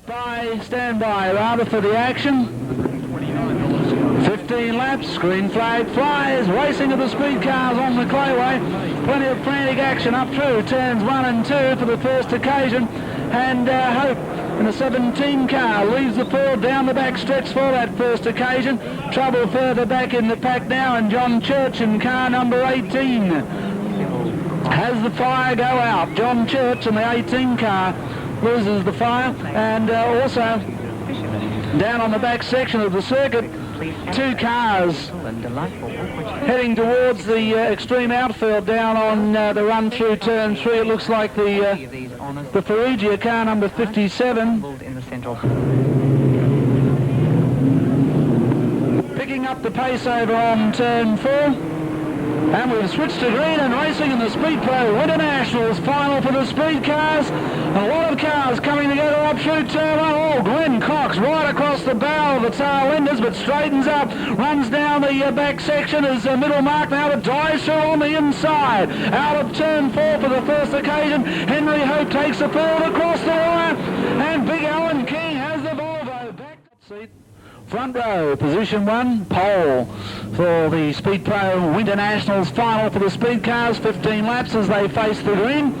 Stand by rather for the action. 15 laps, green flag flies, racing of the speed cars on the clayway. Plenty of frantic action up through turns 1 and 2 for the first occasion. And Hope in the 17 car leaves the field down the back stretch for that first occasion. Trouble further back in the pack now, and John Church in car number 18 has the fire go out. John Church in the 18 car loses the fire, and also down on the back section of the circuit, 2 cars heading towards the extreme outfield down on the run through turn 3. It looks like the Perugia car number 57 picking up the pace over on turn 4. And we've switched to green and racing in the Speed Pro Winter Nationals final for the speed cars. A lot of cars coming together up through turn 1. Oh, Glenn Cox right across the barrel of the tail enders, but straightens up, runs down the back section as a middle mark now, but dives through on the inside. Out of turn 4 for the first occasion, Henry Hope takes the field across the wire, and Big Alan King has the Volvo back seat. Front row, position 1, pole for the Speed Pro Winter Nationals final for the speed cars. 15 laps as they face the green.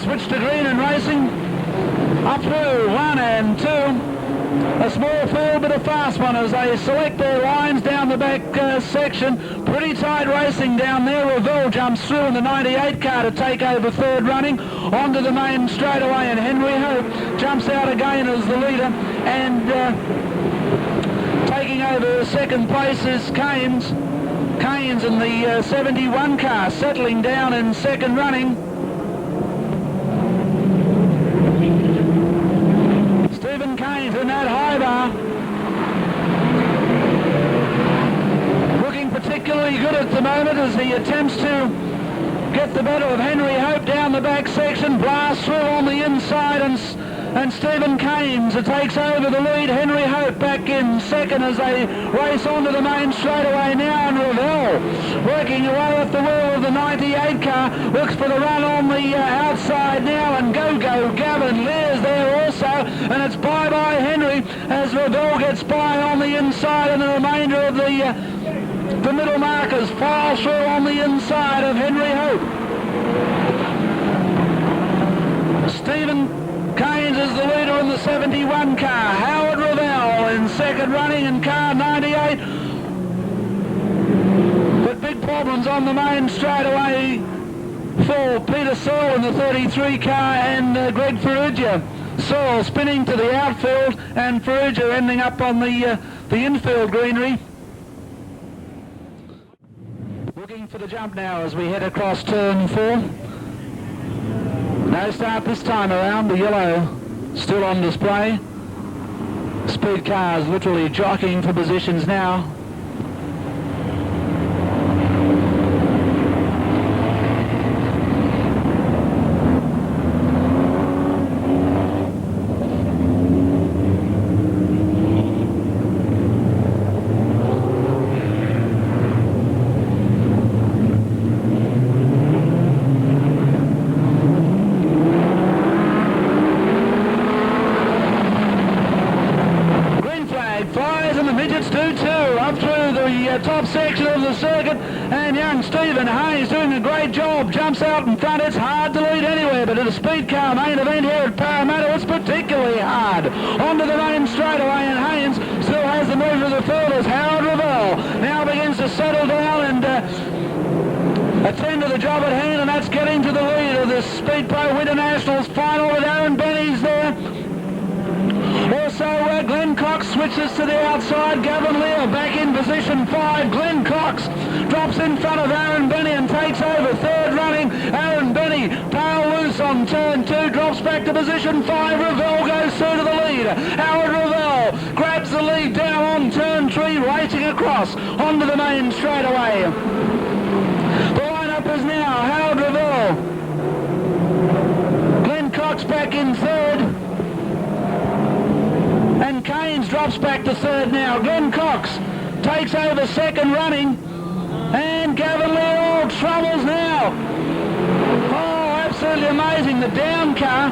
Switch to green and racing up through 1 and 2. A small field but a fast one as they select their lines down the back section. Pretty tight racing down there. Revell jumps through in the 98 car to take over third running onto the main straightaway, and Henry Hope jumps out again as the leader, and taking over second place is Keynes in the 71 car, settling down in second running. Stephen Keynes in that high bar, looking particularly good at the moment as he attempts to get the better of Henry Hope down the back section, blasts through on the inside, and Stephen Keynes takes over the lead. Henry Hope back in second as they race onto the main straightaway now, and Revell working away at the wheel of the 98 car, looks for the run on the outside now, and go Gavin Lear's there also, and it's bye-bye Henry as Revell gets by on the inside, and the remainder of the middle markers file through on the inside of Henry Hope. Stephen Keynes is the leader in the 71 car. Howard Revell in second running in car 98. But big problems on the main straightaway for Peter Searle in the 33 car and Greg Perugia. Searle spinning to the outfield, and Perugia ending up on the infield greenery. Looking for the jump now as we head across turn 4. No start this time around, the yellow still on display. Speed cars literally jockeying for positions now. Midgets do too, up through the top section of the circuit, and young Stephen Hayes doing a great job, jumps out in front. It's hard to lead anywhere, but at a speed car main event here at Parramatta, it's particularly hard. Onto the main straightaway, and Haynes still has the measure of the field as Howard Revell now begins to settle down and attend to the job at hand, and that's getting to the lead of the Speed Pro Winter Nationals final with Aaron Benny's there. Also, Glenn Cox switches to the outside. Gavin Lear back in position 5. Glenn Cox drops in front of Aaron Benny and takes over third running. Aaron Benny, tail loose on turn 2, drops back to position 5. Revell goes through to the lead. Howard Revell grabs the lead down on turn 3, racing across onto the main straightaway. The lineup is now Howard Revell, Glenn Cox back in third, and Keynes drops back to third now. Glenn Cox takes over second running, and Gavin Lear, all troubles now. Oh, absolutely absolutely amazing. The down car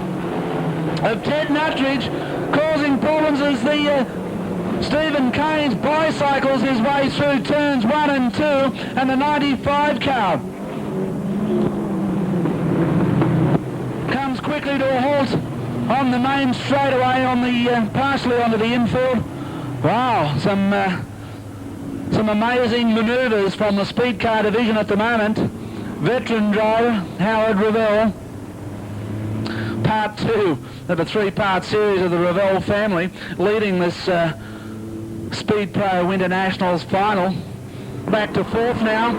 of Ted Nuttridge causing problems as the Stephen Kane's bicycles his way through turns 1 and 2, and the 95 car comes quickly to a halt on the main straightaway on the partially onto the infield. Wow, some amazing manoeuvres from the speed car division at the moment. Veteran driver Howard Revell, part 2 of a 3-part series of the Revell family, leading this Speed Pro Winter Nationals final. Back to 4th now.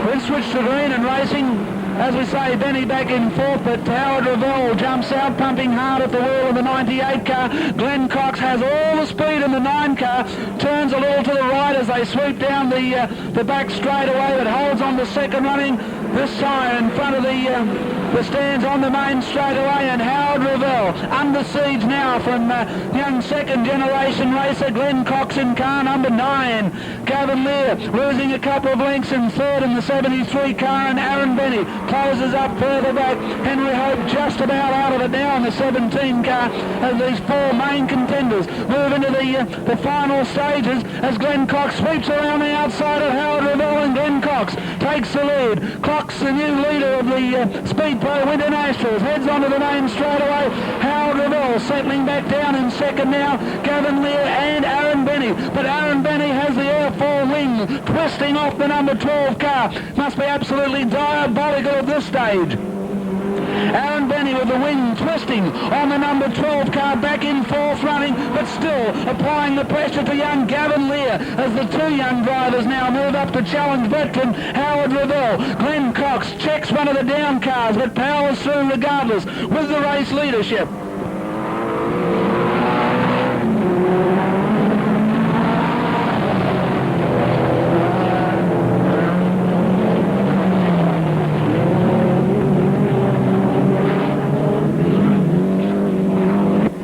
We've switched to green and racing. As we say, Benny back in 4th, but Howard Revell jumps out, pumping hard at the wheel of the 98 car. Glenn Cox has all the speed in the 9 car, turns a little to the right as they sweep down the back straightaway, but holds on the second running this time in front of the stands on the main straightaway, and Howard Revell under siege now from young second-generation racer Glenn Cox in car number 9. Gavin Lear losing a couple of lengths in 3rd in the 73 car, and Aaron Benny closes up further back. Henry Hope just about out of it now in the 17 car as these 4 main contenders move into the final stages as Glenn Cox sweeps around the outside of Howard Revell, and Glenn Cox takes the lead. Cox, the new leader of the Speed Pro Winter Nationals, heads onto the main straightaway. Howard Revell settling back down in 2nd now. Gavin Lear and Aaron Benny, but Aaron Benny has the airfall wing twisting off the number 12 car. Must be absolutely diabolical at this stage. Aaron Benny with the wing twisting on the number 12 car, back in 4th running, but still applying the pressure to young Gavin Lear as the 2 young drivers now move up to challenge veteran Howard Revell. Glenn Cox checks one of the down cars but powers through regardless with the race leadership.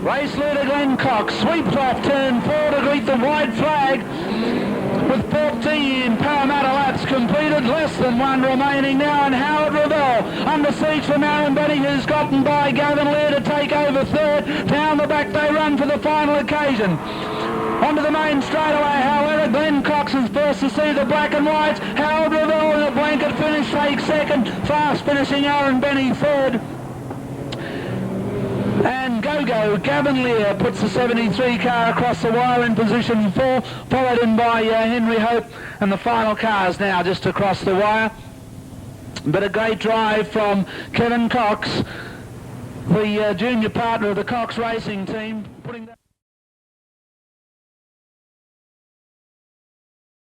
Race leader Glenn Cox sweeps off turn 4 to greet the white flag with 14 Parramatta laps completed, less than 1 remaining now, and Howard Revell under siege from Aaron Benny, who's gotten by Gavin Lear to take over 3rd. Down the back they run for the final occasion. Onto the main straightaway, however, Glenn Cox is first to see the black and whites. Howard Revell in a blanket finish takes 2nd, fast finishing Aaron Benny 3rd. And Gavin Lear puts the 73 car across the wire in position 4, followed in by Henry Hope, and the final car is now just across the wire. But a great drive from Kevin Cox, the junior partner of the Cox Racing team, putting that